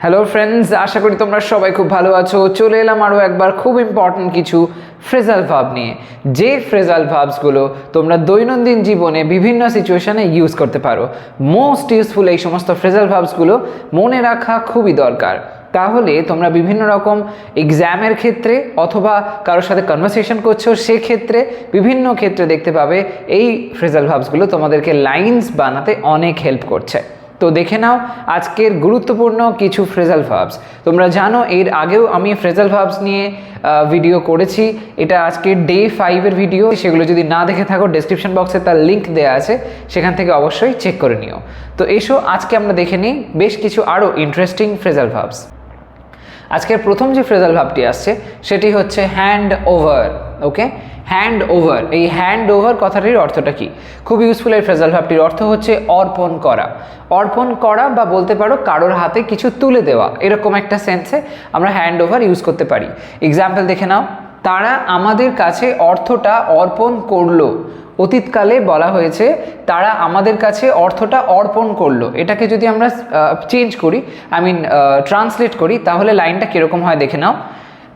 Hello friends, আশা করি তোমরা সবাই খুব ভালো আছো। চলে এলাম আরও একবার খুব ইম্পর্টেন্ট কিছু ফ্রেজাল ভার্ব নিয়ে, যে ফ্রেজাল ভার্বসগুলো তোমরা দৈনন্দিন জীবনে বিভিন্ন সিচুয়েশনে ইউজ করতে পারো। মোস্ট ইউজফুল এই সমস্ত ফ্রেজাল ভার্বসগুলো মনে রাখা খুবই দরকার। তাহলে তোমরা বিভিন্ন রকম এক্সামের ক্ষেত্রে অথবা কারোর সাথে কনভারসেশন করছো সেক্ষেত্রে বিভিন্ন ক্ষেত্রে দেখতে পাবে এই ফ্রেজাল ভার্বসগুলো তোমাদেরকে লাইন্স বানাতে অনেক হেল্প করছে। তো দেখে নাও আজকের গুরুত্বপূর্ণ কিছু ফ্রেজাল ভার্বস। তোমরা জানো এর আগেও আমি ফ্রেজাল ভার্বস নিয়ে ভিডিও করেছি, এটা আজকে ডে 5-এর ভিডিও। সেগুলো যদি না দেখে থাকো ডেসক্রিপশন বক্সে তার লিঙ্ক দেওয়া আছে, সেখান থেকে অবশ্যই চেক করে নিও। তো এসো আজকে আমরা দেখে নিই বেশ কিছু আরও ইন্টারেস্টিং ফ্রেজাল ভার্বস। আজকের প্রথম যে ফ্রেজাল ভার্বটি আসছে সেটি হচ্ছে হ্যান্ড ওভার। ওকে, হ্যান্ড ওভার, এই হ্যান্ড ওভার কথাটির অর্থটা কি? খুব ইউজফুল এই ফ্রেজাল ভার্বটির অর্থ হচ্ছে অর্পণ করা। অর্পণ করা বা বলতে পারো কারোর হাতে কিছু তুলে দেওয়া, এরকম একটা সেন্সে আমরা হ্যান্ড ওভার ইউজ করতে পারি। এক্সাম্পল দেখে নাও, তারা আমাদের কাছে অর্থটা অর্পণ করলো। অতীতকালে বলা হয়েছে তারা আমাদের কাছে অর্থটা অর্পণ করলো। এটাকে যদি আমরা চেঞ্জ করি, ট্রান্সলেট করি, তাহলে লাইনটা কীরকম হয় দেখে নাও।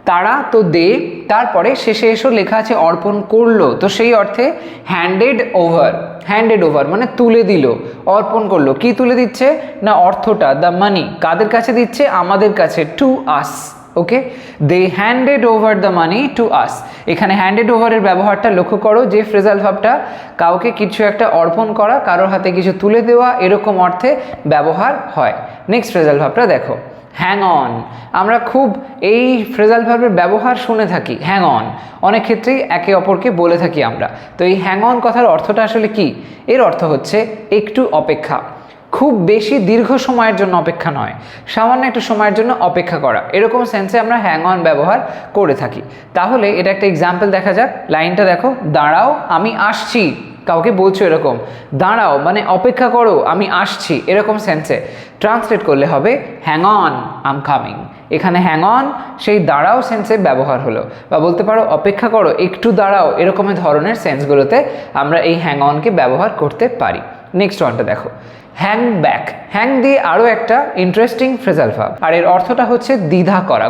তারা তো দে, তারপরে শেষে এসো লেখা আছে অর্পণ করলো, তো সেই অর্থে হ্যান্ডেড ওভার। হ্যান্ডেড ওভার মানে তুলে দিল, অর্পণ করলো। কি তুলে দিচ্ছে না, অর্থটা, দ্য মানি। কাদের কাছে দিচ্ছে? আমাদের কাছে, to us. Okay, they handed over the money to us. এখানে হ্যান্ডেড ওভারের ব্যবহারটা লক্ষ্য করো, যে ফ্রেজাল ভার্বটা কাউকে কিছু একটা অর্পণ করা, কারোর হাতে কিছু তুলে দেওয়া, এরকম অর্থে ব্যবহার হয়। নেক্সট ফ্রেজাল ভার্বটা দেখো, হ্যাং অন। আমরা খুব এই ফ্রেজাল ভার্বের ব্যবহার শুনে থাকি, হ্যাং অন, অনেক ক্ষেত্রেই একে অপরকে বলে থাকি আমরা। তো এই হ্যাং অন কথার অর্থটা আসলে কি? এর অর্থ হচ্ছে একটু অপেক্ষা, খুব বেশি দীর্ঘ সময়ের জন্য অপেক্ষা নয়, সামান্য একটু সময়ের জন্য অপেক্ষা করা, এরকম সেন্সে আমরা হ্যাং অন ব্যবহার করে থাকি। তাহলে এটা একটা এক্সাম্পল দেখা যাক। লাইনটা দেখো, দাঁড়াও আমি আসছি। কাউকে বলছো এরকম, দাঁড়াও মানে অপেক্ষা করো, আমি আসছি, এরকম সেন্সে ট্রান্সলেট করলে হবে hang on I am coming. এখানে হ্যাং অন সেই দাঁড়াও সেন্সে ব্যবহার হলো, বা বলতে পারো অপেক্ষা করো, একটু দাঁড়াও, এরকম ধরনের সেন্সগুলোতে আমরা এই হ্যাং অনকে ব্যবহার করতে পারি। নেক্সট ওয়ানটা দেখো, হ্যাং ব্যাক। হ্যাং দিয়ে আরও একটা ইন্টারেস্টিং ফ্রেজাল ভার্ব, আর এর অর্থটা হচ্ছে দ্বিধা করা।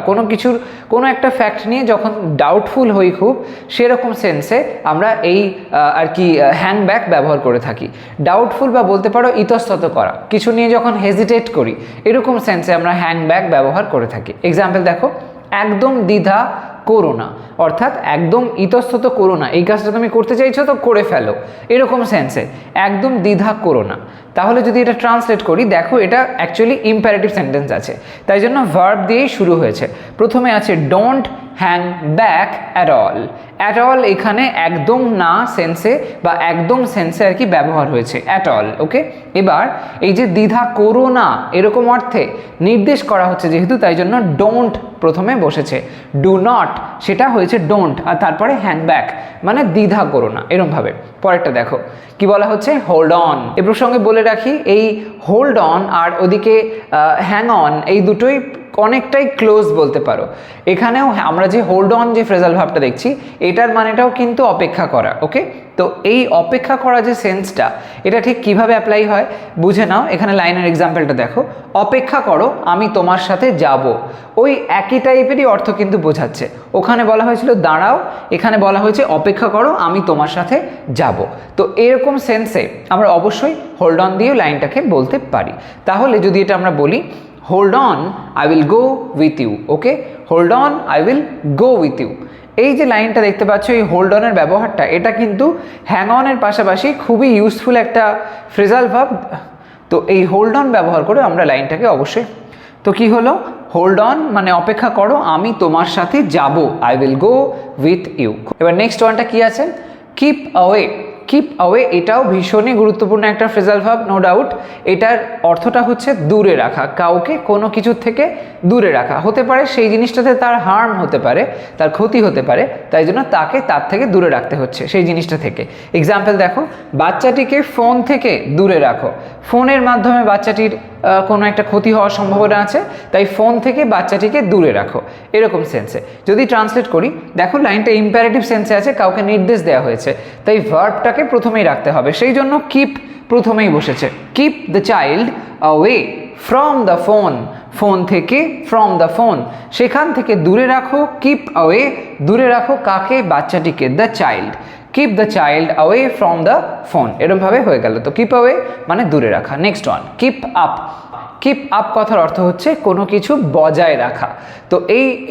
কোনো একটা ফ্যাক্ট নিয়ে যখন ডাউটফুল হই খুব, সেরকম সেন্সে আমরা এই হ্যাং ব্যাক ব্যবহার করে থাকি। ডাউটফুল বা বলতে পারো ইতস্তত করা, কিছু নিয়ে যখন হেজিটেট করি, এরকম সেন্সে আমরা হ্যাং ব্যাক ব্যবহার করে থাকি। এক্সাম্পল দেখো, একদম দ্বিধা করো না, অর্থাৎ একদম ইতস্তত করো না, এই কাজটা তুমি করতে চাইছো তো করে ফেলো, এরকম সেন্সে একদম দ্বিধা করো না। তাহলে যদি এটা ট্রান্সলেট করি, দেখো এটা অ্যাকচুয়ালি ইম্পারেটিভ সেন্টেন্স আছে, তাই জন্য ভার্ব দিয়েই শুরু হয়েছে। প্রথমে আছে don't hang back at all. At all এখানে একদম না সেন্সে বা একদম সেন্সে আর কি ব্যবহার হয়েছে, অ্যাট অল। ওকে, এবার এই যে দ্বিধা করো না এরকম অর্থে নির্দেশ করা হচ্ছে যেহেতু, তাই জন্য ডোন্ট প্রথমে বসেছে, ডু নট সেটা হয়েছে ডোন্ট, আর তারপরে হ্যাং ব্যাক মানে দ্বিধা করো না, এরমভাবে। পরেরটা দেখো কি বলা হচ্ছে, হোল্ড অন। এ প্রসঙ্গে বলে রাখি, এই হোল্ড অন আর ওদিকে হ্যাং অন এই দুটোই অনেকটাই ক্লোজ বলতে পারো। এখানেও আমরা যে হোল্ড অন যে ফ্রেজাল ভার্বটা দেখছি, এটার মানেটাও কিন্তু অপেক্ষা করা। ওকে, তো এই অপেক্ষা করা যে সেন্সটা, এটা ঠিক কিভাবে অ্যাপ্লাই হয় বুঝে নাও। এখানে লাইনের এক্সাম্পলটা দেখো, অপেক্ষা করো আমি তোমার সাথে যাব। ওই একই টাইপেরই অর্থ কিন্তু বোঝাচ্ছে। ওখানে বলা হয়েছিল দাঁড়াও, এখানে বলা হয়েছে অপেক্ষা করো আমি তোমার সাথে যাব। তো এরকম সেন্সে আমরা অবশ্যই হোল্ড অন দিয়েও লাইনটাকে বলতে পারি। তাহলে যদি এটা আমরা বলি, hold on I will go with you. Okay, hold on I will go with you. এই যে লাইনটা দেখতে পাচ্ছ, এই হোল্ড অনের ব্যবহারটা, এটা কিন্তু হ্যাং অনের পাশাপাশি খুবই ইউজফুল একটা ফ্রেজাল ভার্ব। তো এই হোল্ড অন ব্যবহার করে আমরা লাইনটাকে অবশ্যই, তো কি হলো, হোল্ড অন মানে অপেক্ষা করো আমি তোমার সাথে যাব, I will go with you. এবার নেক্সট ওয়ানটা কি আছে, কিপ অ্যাওয়ে। কিপ অ্যাওয়ে এটাও ভীষণই গুরুত্বপূর্ণ একটা ফ্রেজাল ভার্ব, নো ডাউট। এটার অর্থটা হচ্ছে দূরে রাখা, কাউকে কোনো কিছুর থেকে দূরে রাখা। হতে পারে সেই জিনিসটাতে তার হার্ম হতে পারে, তার ক্ষতি হতে পারে, তাই জন্য তাকে তার থেকে দূরে রাখতে হচ্ছে সেই জিনিসটা থেকে। এক্সাম্পল দেখো, বাচ্চাটিকে ফোন থেকে দূরে রাখো। ফোনের মাধ্যমে বাচ্চাটির কোনো একটা ক্ষতি হওয়ার সম্ভাবনা আছে, তাই ফোন থেকে বাচ্চাটিকে দূরে রাখো, এরকম সেন্সে। যদি ট্রান্সলেট করি, দেখো লাইনটা ইম্পারেটিভ সেন্সে আছে, কাউকে নির্দেশ দেওয়া হয়েছে, তাই ভার্বটাকে প্রথমেই রাখতে হবে, সেই জন্য কিপ প্রথমেই বসেছে। Keep the child away from the phone, phone থেকে, ফ্রম দ্য ফোন, সেখান থেকে দূরে রাখো, কিপ অ্যাওয়ে, দূরে রাখো কাকে, বাচ্চাটিকে, the child, keep the child away from the phone, এরমভাবে হয়ে গেল। তো কিপ অ্যাওয়ে মানে দূরে রাখা। Next one, keep up. Keep up কথার অর্থ হচ্ছে কোনো কিছু বজায় রাখা। তো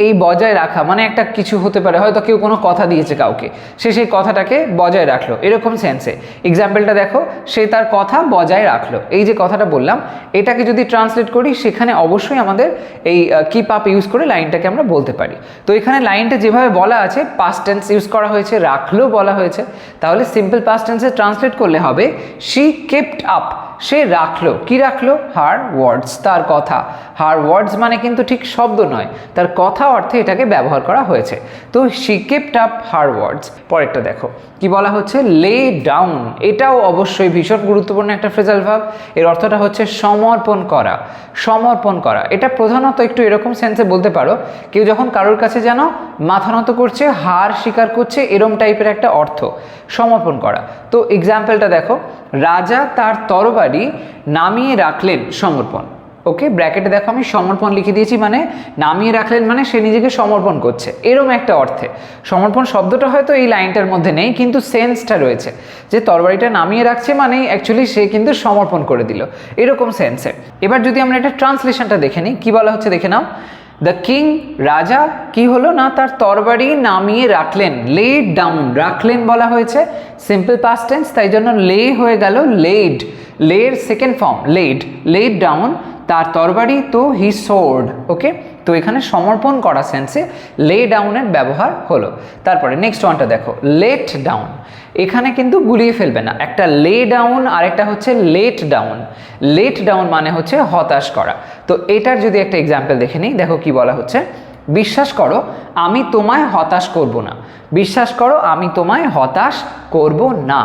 এই বজায় রাখা মানে একটা কিছু হতে পারে, হয়তো কেউ কোনো কথা দিয়েছে কাউকে, সে সেই কথাটাকে বজায় রাখলো, এরকম সেন্সে। এক্সাম্পলটা দেখো, সে তার কথা বজায় রাখলো, এই যে কথাটা বললাম এটাকে যদি ট্রান্সলেট করি সেখানে অবশ্যই আমাদের এই কিপ আপ ইউজ করে লাইনটাকে আমরা বলতে পারি। তো এখানে লাইনটা যেভাবে বলা আছে পাস্ট টেন্স ইউজ করা হয়েছে, রাখলো বলা হয়েছে, তাহলে সিম্পল পাস্ট টেন্সে ট্রান্সলেট করলে হবে শি কেপ্ট আপ, সে রাখলো, কি রাখলো, হার ওয়ার্ডস, তার কথা। হার ওয়ার্ডস মানে কিন্তু ঠিক শব্দ নয়, তার কথা অর্থে এটাকে ব্যবহার করা হয়েছে। তো শি কেপ্ট আপ হার ওয়ার্ডস। পরেরটা দেখো কি বলা হচ্ছে, লে ডাউন, এটাও অবশ্যই ভীষণ গুরুত্বপূর্ণ একটা ফ্রেজাল ভার্ব। এর অর্থটা হচ্ছে সমর্পণ করা, সমর্পণ করা। এটা প্রধানত একটু এরকম সেন্সে বলতে পারো, কেউ যখন কারোর কাছে যেন মাথা নত করছে, হার স্বীকার করছে, এরম টাইপের একটা অর্থ সমর্পণ করা। তো এক্সাম্পলটা দেখো, রাজা তার তরবারি নামিয়ে রাখলেন, সমর্পণ। ওকে, ব্র্যাকেটে দেখো আমি সমর্পণ লিখে দিয়েছি, মানে নামিয়ে রাখলেন মানে সে নিজেকে সমর্পণ করছে, এরম একটা অর্থে। সমর্পণ শব্দটা হয়তো এই লাইনটার মধ্যে নেই, কিন্তু সেন্সটা রয়েছে যে তরবারিটা নামিয়ে রাখছে মানে অ্যাকচুয়ালি সে কিন্তু সমর্পণ করে দিল, এরকম সেন্সে। এবার যদি আমরা এটা ট্রান্সলেশনটা দেখে নিই, কি বলা হচ্ছে দেখে নাও। দ্য কিং, রাজা কি হলো না, তার তরবারি নামিয়ে রাখলেন, লে ডাউন, রাখলেন বলা হয়েছে সিম্পল পাস্ট টেন্স, তাই জন্য লে হয়ে গেল লেড, লের second form laid, laid down তার তরবারি, তো হি সোর্ড। ওকে, তো এখানে সমর্পণ করা সেন্সে লে ডাউনের ব্যবহার হলো। তারপরে নেক্সট ওয়ানটা দেখো, লেট ডাউন। এখানে কিন্তু গুলিয়ে ফেলবে না, একটা লে ডাউন আর একটা হচ্ছে লেট ডাউন। লেট ডাউন মানে হচ্ছে হতাশ করা। তো এটার যদি একটা এক্সাম্পল দেখে নিই, দেখো কি বলা হচ্ছে, বিশ্বাস করো আমি তোমায় হতাশ করব না, বিশ্বাস করো আমি তোমায় হতাশ করব না।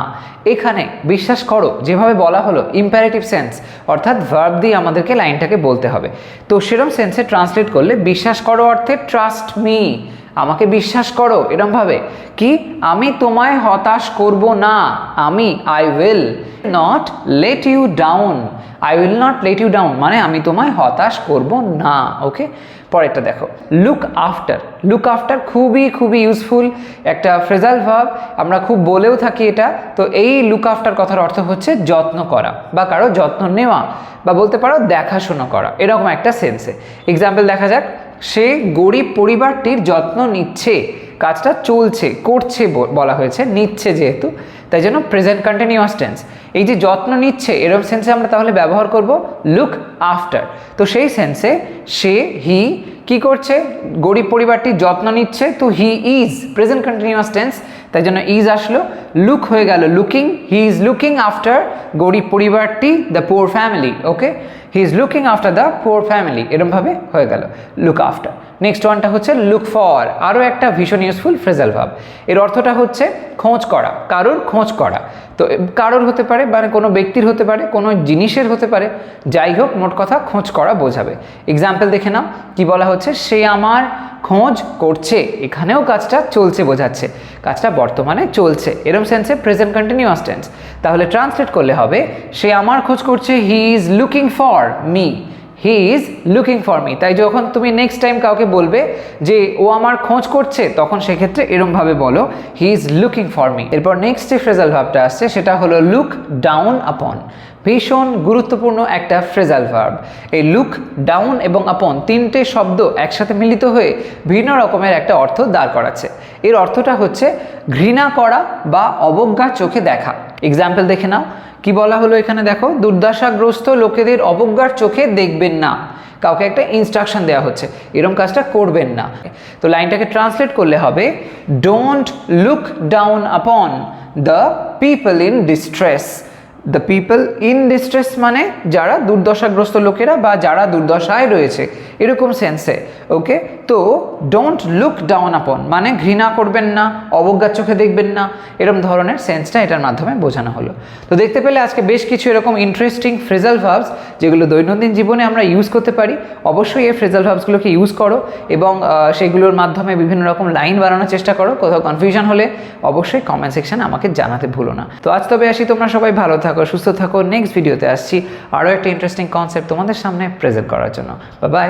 এখানে বিশ্বাস করো যেভাবে বলা হলো ইম্পারেটিভ সেন্স, অর্থাৎ ভার্ব দিয়ে আমাদেরকে লাইনটাকে বলতে হবে। তো সেরকম সেন্সে ট্রান্সলেট করলে বিশ্বাস করো অর্থে ট্রাস্ট মি, আমাকে বিশ্বাস করো, এরমভাবে কি আমি তোমায় হতাশ করব না, আমি I will not let you down, I will not let you down মানে আমি তোমায় হতাশ করব না। ওকে, পরেরটা দেখো, লুক আফটার। লুক আফটার খুবই ইউজফুল একটা ফ্রেজাল ভার্ব, আমরা খুব বলেও থাকি এটা। তো এই লুক আফটার কথার অর্থ হচ্ছে যত্ন করা বা কারো যত্ন নেওয়া, বা বলতে পারো দেখাশোনা করা, এরকম একটা সেন্সে। এক্সাম্পল দেখা যাক, সে গরিব পরিবারটির যত্ন নিচ্ছে, কাজটা চলছে, করছে বলা হয়েছে, নিচ্ছে যেহেতু, তাই জন্য প্রেজেন্ট কন্টিনিউয়াস টেন্স। এই যে যত্ন নিচ্ছে এরকম সেন্সে আমরা তাহলে ব্যবহার করব লুক আফটার। তো সেই সেন্সে সে, হি কি করছে, গরিব পরিবারটির যত্ন নিচ্ছে, তো he is present continuous tense, তাই জন্য ইজ আসলো, লুক হয়ে গেল looking, he is looking after গরিব পরিবারটি, the poor family. Okay, he is looking after the poor family, এরমভাবে হয়ে গেল লুক আফটার। নেক্সট ওয়ানটা হচ্ছে লুক ফর, আরও একটা ভীষণ ইউজফুল ফ্রেজাল ভার্ব। এর অর্থটা হচ্ছে খোঁজ করা, কারোর খোঁজ করা। তো কারোর হতে পারে, মানে কোনো ব্যক্তির হতে পারে, কোনো জিনিসের হতে পারে, যাই হোক মোট কথা খোঁজ করা বোঝাবে। এক্সাম্পল দেখে নাও, কি বলা হচ্ছে, সে আমার খোঁজ করছে, এখানেও কাজটা চলছে বোঝাচ্ছে, কাজটা বর্তমানে চলছে, এরম সেন্সে প্রেজেন্ট কন্টিনিউয়াস টেন্স। তাহলে ট্রান্সলেট করলে হবে, সে আমার খোঁজ করছে, হি is looking for me, he is looking for me. তাই যখন তুমি নেক্সট টাইম কাউকে বলবে যে ও আমার খোঁজ করছে, তখন সেক্ষেত্রে এরমভাবে বলো, হি ইজ লুকিং ফর মি। এরপর নেক্সট যে ফ্রেজাল ভার্বটা আসছে সেটা হলো লুক ডাউন আপন, ভীষণ গুরুত্বপূর্ণ একটা ফ্রেজাল ভার্ব। এই লুক, ডাউন এবং আপন তিনটে শব্দ একসাথে মিলিত হয়ে ভিন্ন রকমের একটা অর্থ দাঁড় করাচ্ছে। এর অর্থটা হচ্ছে ঘৃণা করা বা অবজ্ঞার চোখে দেখা। এক্সাম্পল দেখে নাও, কি বলা হলো এখানে দেখো, দুর্দশাগ্রস্ত লোকেদের অবজ্ঞার চোখে দেখবেন না, কাউকে একটা ইনস্ট্রাকশন দেওয়া হচ্ছে এরকম কাজটা করবেন না। তো লাইনটাকে ট্রান্সলেট করলে হবে, don't look down upon the people in distress. The people in distress মানে যারা দুর্দশাগ্রস্ত লোকেরা বা যারা দুর্দশায় রয়েছে, এরকম সেন্সে। ওকে, তো ডোন্ট লুক ডাউন আপন মানে ঘৃণা করবেন না, অবজ্ঞার চোখে দেখবেন না, এরকম ধরনের সেন্সটা এটার মাধ্যমে বোঝানো হলো। তো দেখতে পেলে আজকে বেশ কিছু এরকম ইন্টারেস্টিং ফ্রেজাল ভার্বস যেগুলো দৈনন্দিন জীবনে আমরা ইউজ করতে পারি। অবশ্যই এই ফ্রেজাল ভার্বসগুলোকে ইউজ করো এবং সেগুলোর মাধ্যমে বিভিন্ন রকম লাইন বানানোর চেষ্টা করো। কোথাও কনফিউশন হলে অবশ্যই কমেন্ট সেকশনে আমাকে জানাতে ভুলো না। তো আজ তবে আসি, তোমরা সবাই ভালো থাকো। থাকো, সুস্থ থাকো। নেক্সট ভিডিওতে আসছি আরও একটা ইন্টারেস্টিং কনসেপ্ট তোমাদের সামনে প্রেজেন্ট করার জন্য। Bye bye.